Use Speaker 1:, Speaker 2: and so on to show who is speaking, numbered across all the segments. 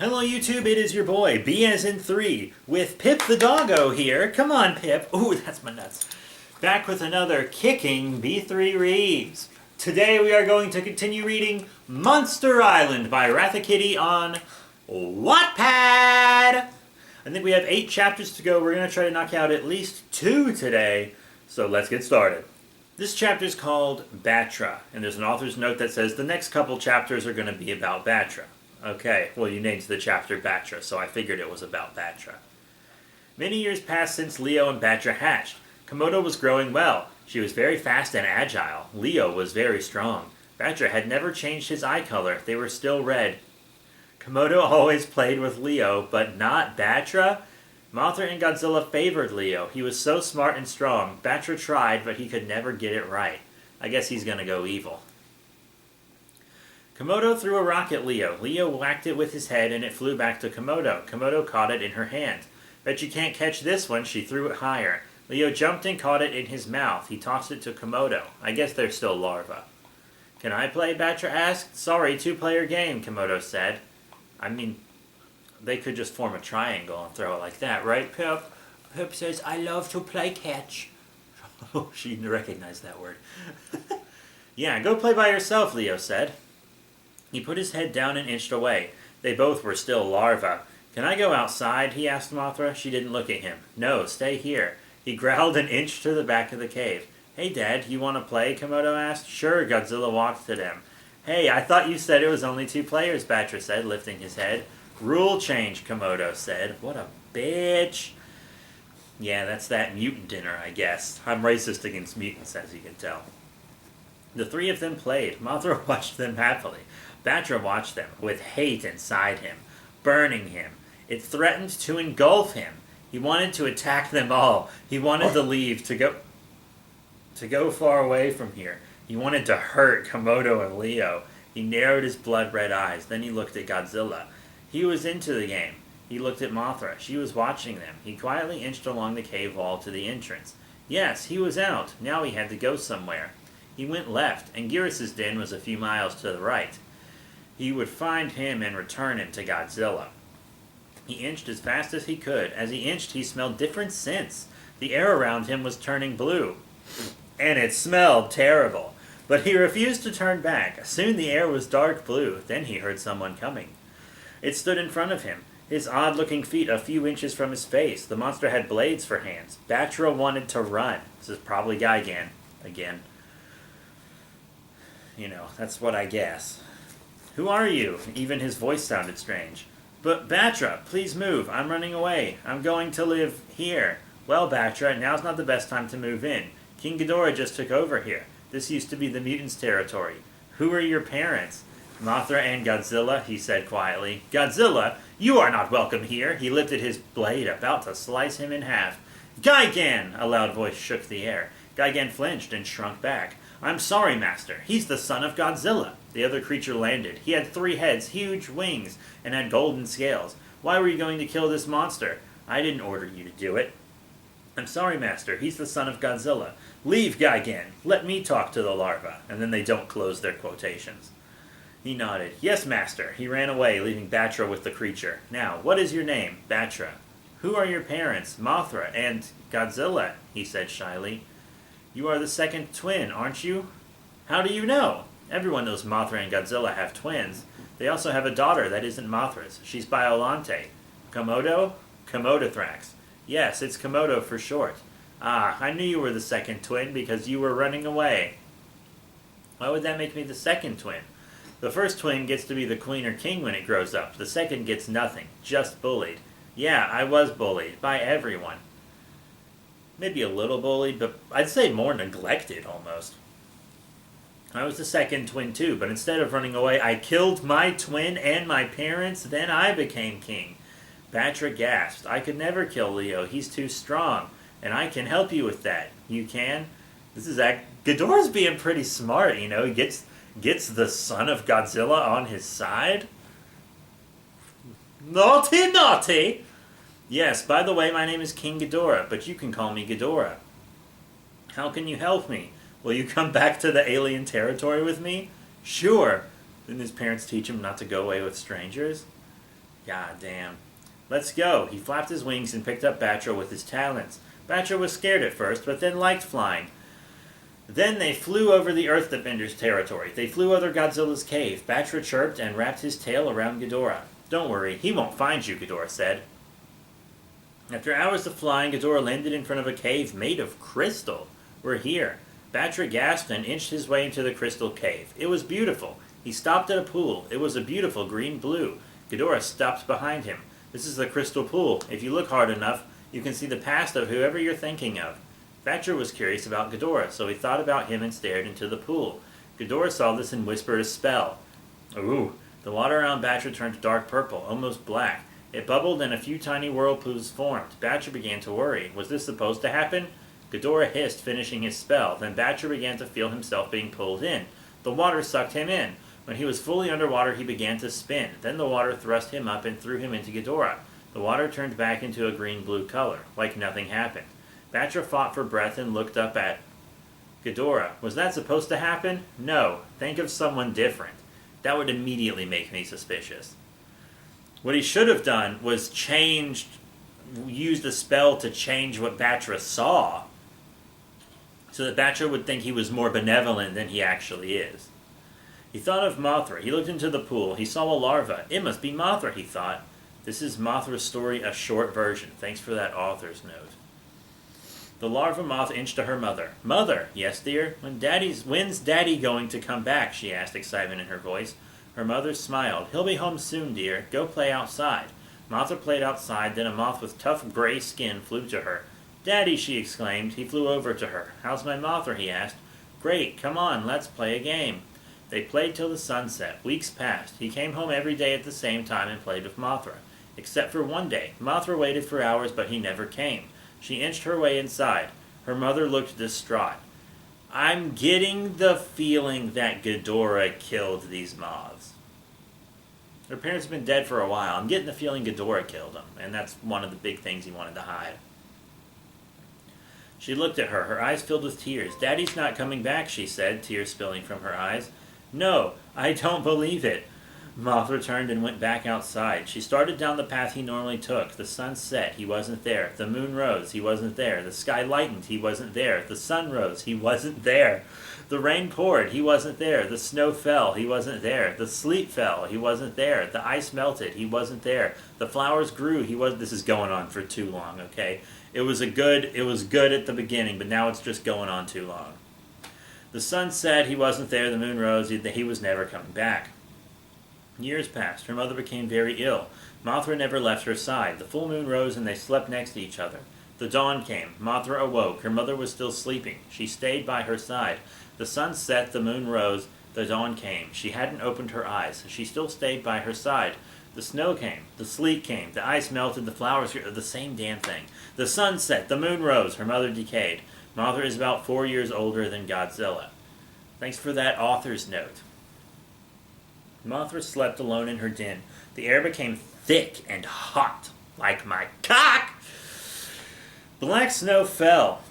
Speaker 1: Hello YouTube, it is your boy, B as in 3, with Pip the doggo here. Come on, Pip. Ooh, that's my nuts. Back with another kicking B3 reads. Today we are going to continue reading Monster Island by Rathakitty on Wattpad. I think we have 8 chapters to go. We're going to try to knock out at least 2 today, so let's get started. This chapter is called Batra, and there's an author's note that says the next couple chapters are going to be about Batra. Okay, well you named the chapter Batra, so I figured it was about Batra. Many years passed since Leo and Batra hatched. Komodo was growing well. She was very fast and agile. Leo was very strong. Batra had never changed his eye color. They were still red. Komodo always played with Leo, but not Batra. Mothra and Godzilla favored Leo. He was so smart and strong. Batra tried, but he could never get it right. I guess he's gonna go evil. Komodo threw a rock at Leo. Leo whacked it with his head and it flew back to Komodo. Komodo caught it in her hand. Bet you can't catch this one, she threw it higher. Leo jumped and caught it in his mouth. He tossed it to Komodo. I guess they're still larvae. Can I play? Batra asked. Sorry, 2-player game, Komodo said. I mean, they could just form a triangle and throw it like that, right, Pip? Pip says, I love to play catch. Oh, she recognized that word. Yeah, go play by yourself, Leo said. He put his head down and inched away. They both were still larvae. Can I go outside? He asked Mothra. She didn't look at him. No, stay here. He growled and inched to the back of the cave. Hey, Dad, you want to play? Komodo asked. Sure, Godzilla walked to them. Hey, I thought you said it was only 2 players, Batra said, lifting his head. Rule change, Komodo said. What a bitch. Yeah, that's that mutant dinner, I guess. I'm racist against mutants, as you can tell. The 3 of them played. Mothra watched them happily. Batra watched them, with hate inside him, burning him. It threatened to engulf him. He wanted to attack them all. He wanted to leave, to go far away from here. He wanted to hurt Komodo and Leo. He narrowed his blood-red eyes. Then he looked at Godzilla. He was into the game. He looked at Mothra. She was watching them. He quietly inched along the cave wall to the entrance. Yes, he was out. Now he had to go somewhere. He went left, and Gearus' den was a few miles to the right. He would find him and return him to Godzilla. He inched as fast as he could. As he inched, he smelled different scents. The air around him was turning blue. And it smelled terrible. But he refused to turn back. Soon the air was dark blue. Then he heard someone coming. It stood in front of him, his odd-looking feet a few inches from his face. The monster had blades for hands. Batra wanted to run. This is probably Gigan. Again. You know, that's what I guess. Who are you? Even his voice sounded strange. But Batra, please move. I'm running away. I'm going to live here. Well, Batra, now's not the best time to move in. King Ghidorah just took over here. This used to be the mutants' territory. Who are your parents? Mothra and Godzilla, he said quietly. Godzilla, you are not welcome here. He lifted his blade, about to slice him in half. Gigan! A loud voice shook the air. Gigan flinched and shrunk back. I'm sorry, Master. He's the son of Godzilla. The other creature landed. He had 3 heads, huge wings, and had golden scales. Why were you going to kill this monster? I didn't order you to do it. I'm sorry, Master. He's the son of Godzilla. Leave, Gigan. Let me talk to the larva. And then they don't close their quotations. He nodded. Yes, Master. He ran away, leaving Batra with the creature. Now, what is your name? Batra. Who are your parents? Mothra and Godzilla, he said shyly. You are the second twin, aren't you? How do you know? Everyone knows Mothra and Godzilla have twins. They also have a daughter that isn't Mothra's. She's Biollante. Komodo? Komodothrax. Yes, it's Komodo for short. Ah, I knew you were the second twin because you were running away. Why would that make me the second twin? The first twin gets to be the queen or king when it grows up. The second gets nothing, just bullied. Yeah, I was bullied, by everyone. Maybe a little bullied, but I'd say more neglected, almost. I was the second twin, too, but instead of running away, I killed my twin and my parents, then I became king. Batra gasped. I could never kill Leo. He's too strong, and I can help you with that. You can? Ghidorah's being pretty smart, you know. He gets the son of Godzilla on his side. Naughty, naughty! Yes, by the way, my name is King Ghidorah, but you can call me Ghidorah. How can you help me? Will you come back to the alien territory with me? Sure. Didn't his parents teach him not to go away with strangers? God damn. Let's go. He flapped his wings and picked up Batra with his talons. Batra was scared at first, but then liked flying. Then they flew over the Earth Defender's territory. They flew over Godzilla's cave. Batra chirped and wrapped his tail around Ghidorah. Don't worry, he won't find you, Ghidorah said. After hours of flying, Ghidorah landed in front of a cave made of crystal. We're here. Batra gasped and inched his way into the crystal cave. It was beautiful. He stopped at a pool. It was a beautiful green-blue. Ghidorah stopped behind him. This is the crystal pool. If you look hard enough, you can see the past of whoever you're thinking of. Batra was curious about Ghidorah, so he thought about him and stared into the pool. Ghidorah saw this and whispered a spell. Ooh! The water around Batra turned dark purple, almost black. It bubbled and a few tiny whirlpools formed. Batra began to worry. Was this supposed to happen? Ghidorah hissed, finishing his spell. Then Batra began to feel himself being pulled in. The water sucked him in. When he was fully underwater, he began to spin. Then the water thrust him up and threw him into Ghidorah. The water turned back into a green-blue color, like nothing happened. Batra fought for breath and looked up at Ghidorah. Was that supposed to happen? No. Think of someone different. That would immediately make me suspicious. What he should have done was used a spell to change what Batra saw, so that Batra would think he was more benevolent than he actually is. He thought of Mothra. He looked into the pool. He saw a larva. It must be Mothra, he thought. This is Mothra's story, a short version. Thanks for that author's note. The larva moth inched to her mother. Mother! Yes, dear? When's Daddy going to come back? She asked, excitement in her voice. Her mother smiled. He'll be home soon, dear. Go play outside. Mothra played outside, then a moth with tough gray skin flew to her. Daddy, she exclaimed. He flew over to her. How's my Mothra? He asked. Great, come on, let's play a game. They played till the sun set. Weeks passed. He came home every day at the same time and played with Mothra. Except for one day. Mothra waited for hours, but he never came. She inched her way inside. Her mother looked distraught. I'm getting the feeling that Ghidorah killed these moths. Their parents have been dead for a while. I'm getting the feeling Ghidorah killed them, and that's one of the big things he wanted to hide. She looked at her eyes filled with tears. Daddy's not coming back, she said, tears spilling from her eyes. No, I don't believe it. Mothra turned and went back outside. She started down the path he normally took. The sun set. He wasn't there. The moon rose. He wasn't there. The sky lightened. He wasn't there. The sun rose. He wasn't there. The rain poured. He wasn't there. The snow fell. He wasn't there. The sleet fell. He wasn't there. The ice melted. He wasn't there. The flowers grew. This is going on for too long, okay? It was good at the beginning, but now it's just going on too long. The sun set. He wasn't there. The moon rose. He was never coming back. Years passed. Her mother became very ill. Mothra never left her side. The full moon rose and they slept next to each other. The dawn came. Mothra awoke. Her mother was still sleeping. She stayed by her side. The sun set. The moon rose. The dawn came. She hadn't opened her eyes. She still stayed by her side. The snow came. The sleet came. The ice melted. The flowers grew. The same damn thing. The sun set. The moon rose. Her mother decayed. Mothra is about 4 years older than Godzilla. Thanks for that author's note. Mothra slept alone in her den. The air became thick and hot, like my cock. Black snow fell.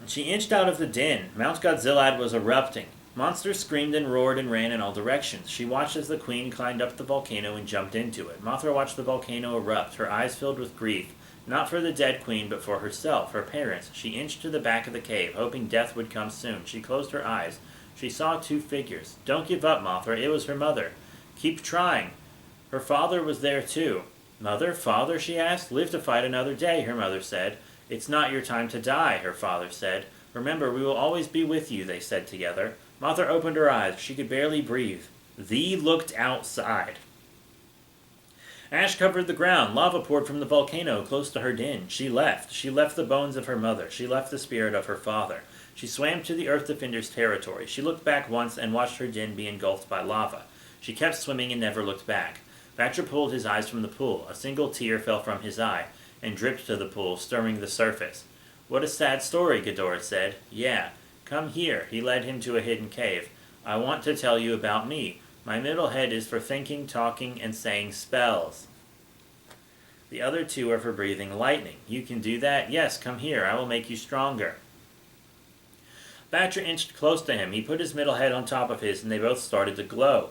Speaker 1: She inched out of the den. Mount Godzilla was erupting. Monsters screamed and roared and ran in all directions. She watched as the queen climbed up the volcano and jumped into it. Mothra watched the volcano erupt, her eyes filled with grief. Not for the dead queen, but for herself, her parents. She inched to the back of the cave, hoping death would come soon. She closed her eyes. She saw 2 figures. Don't give up, Mothra. It was her mother. Keep trying. Her father was there too. Mother? Father? She asked. Live to fight another day, her mother said. It's not your time to die, her father said. Remember, we will always be with you, they said together. Mothra opened her eyes. She could barely breathe. Thee looked outside. Ash covered the ground. Lava poured from the volcano close to her den. She left. She left the bones of her mother. She left the spirit of her father. She swam to the Earth Defender's territory. She looked back once and watched her den be engulfed by lava. She kept swimming and never looked back. Batra pulled his eyes from the pool. A single tear fell from his eye and dripped to the pool, stirring the surface. What a sad story, Ghidorah said. Yeah. Come here. He led him to a hidden cave. I want to tell you about me. My middle head is for thinking, talking, and saying spells. The other 2 are for breathing lightning. You can do that? Yes, come here. I will make you stronger. Batra inched close to him. He put his middle head on top of his, and they both started to glow.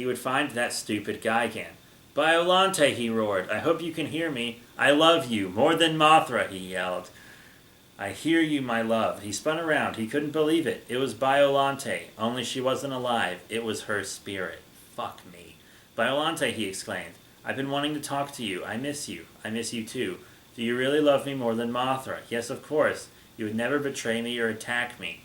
Speaker 1: he would find that stupid Gigan. Biollante, he roared. I hope you can hear me. I love you, more than Mothra, he yelled. I hear you, my love. He spun around. He couldn't believe it. It was Biollante, only she wasn't alive. It was her spirit. Fuck me. Biollante, he exclaimed. I've been wanting to talk to you. I miss you. I miss you too. Do you really love me more than Mothra? Yes, of course. You would never betray me or attack me.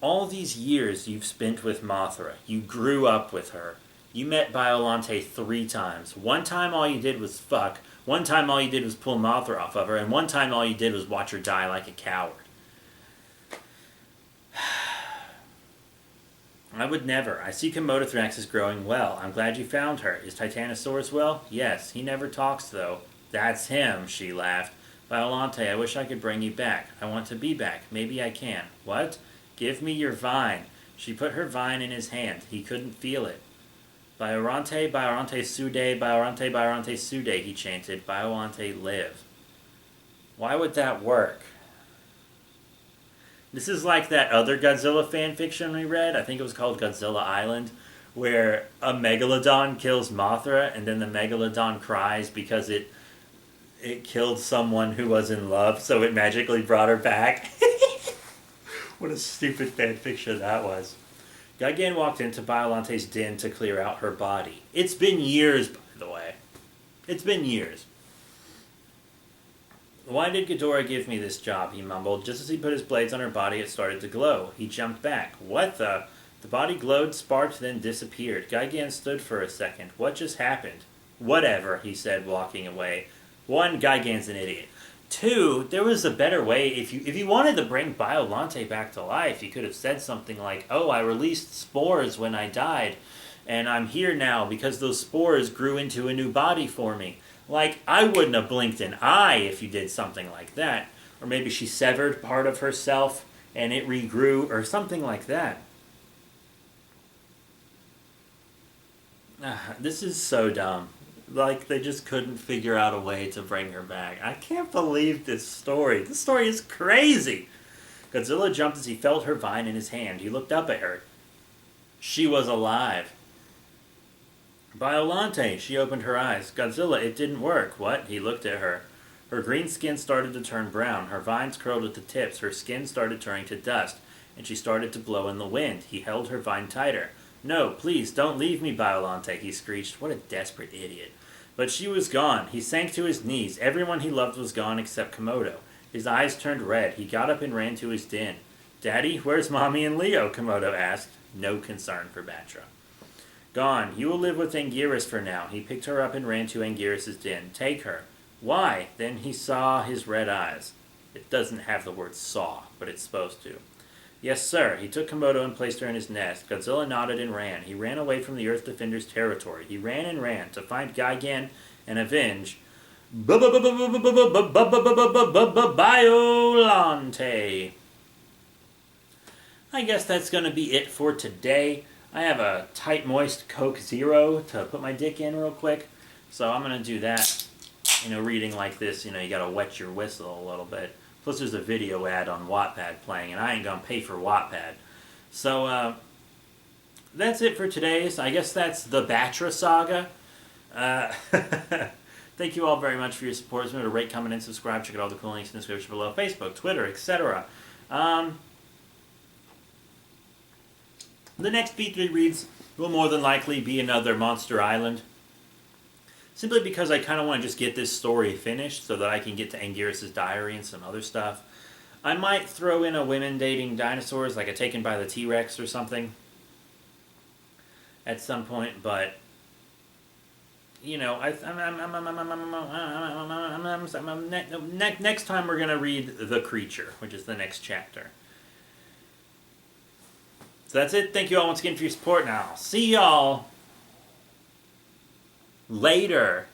Speaker 1: All these years you've spent with Mothra. You grew up with her. You met Biollante 3 times. One time all you did was fuck. One time all you did was pull Mothra off of her. And one time all you did was watch her die like a coward. I would never. I see Komodothrax is growing well. I'm glad you found her. Is Titanosaurus well? Yes. He never talks, though. That's him, she laughed. Biollante, I wish I could bring you back. I want to be back. Maybe I can. What? Give me your vine. She put her vine in his hand. He couldn't feel it. Biollante, Biollante Sude, Biollante, Biollante Sude, he chanted. Biollante live. Why would that work? This is like that other Godzilla fanfiction we read. I think it was called Godzilla Island, where a Megalodon kills Mothra, and then the Megalodon cries because it killed someone who was in love, so it magically brought her back. What a stupid fanfiction that was. Gigan walked into Biollante's den to clear out her body. It's been years, by the way. It's been years. Why did Ghidorah give me this job, he mumbled. Just as he put his blades on her body, it started to glow. He jumped back. What the? The body glowed, sparked, then disappeared. Gigan stood for a second. What just happened? Whatever, he said, walking away. 1, Gigan's an idiot. 2, there was a better way. If you wanted to bring Biollante back to life, you could have said something like, oh, I released spores when I died, and I'm here now because those spores grew into a new body for me. Like, I wouldn't have blinked an eye if you did something like that. Or maybe she severed part of herself and it regrew, or something like that. This is so dumb. Like, they just couldn't figure out a way to bring her back. I can't believe this story. This story is crazy. Godzilla jumped as he felt her vine in his hand. He looked up at her. She was alive. Biollante, she opened her eyes. Godzilla, it didn't work. What? He looked at her. Her green skin started to turn brown. Her vines curled at the tips. Her skin started turning to dust, and she started to blow in the wind. He held her vine tighter. No, please, don't leave me, Biollante, he screeched. What a desperate idiot. But she was gone. He sank to his knees. Everyone he loved was gone except Komodo. His eyes turned red. He got up and ran to his den. Daddy, where's Mommy and Leo? Komodo asked. No concern for Batra. Gone. You will live with Anguirus for now. He picked her up and ran to Anguirus' den. Take her. Why? Then he saw his red eyes. It doesn't have the word saw, but it's supposed to. Yes, sir. He took Komodo and placed her in his nest. Godzilla nodded and ran. He ran away from the Earth Defender's territory. He ran and ran to find Gigan and avenge Biollante. I guess that's going to be it for today. I have a tight, moist Coke Zero to put my dick in real quick, so I'm going to do that. Reading like this, you got to wet your whistle a little bit. Plus, there's a video ad on Wattpad playing, and I ain't going to pay for Wattpad. So, that's it for today. So I guess that's the Batra saga. Thank you all very much for your support. Remember to rate, comment, and subscribe. Check out all the cool links in the description below. Facebook, Twitter, etc. The next B3 reads will more than likely be another Monster Island. Simply because I kind of want to just get this story finished so that I can get to Anguirus' diary and some other stuff. I might throw in a women dating dinosaurs, like a Taken by the T-Rex or something, at some point, but, next time we're going to read The Creature, which is the next chapter. So that's it. Thank you all once again for your support, and I'll see y'all later.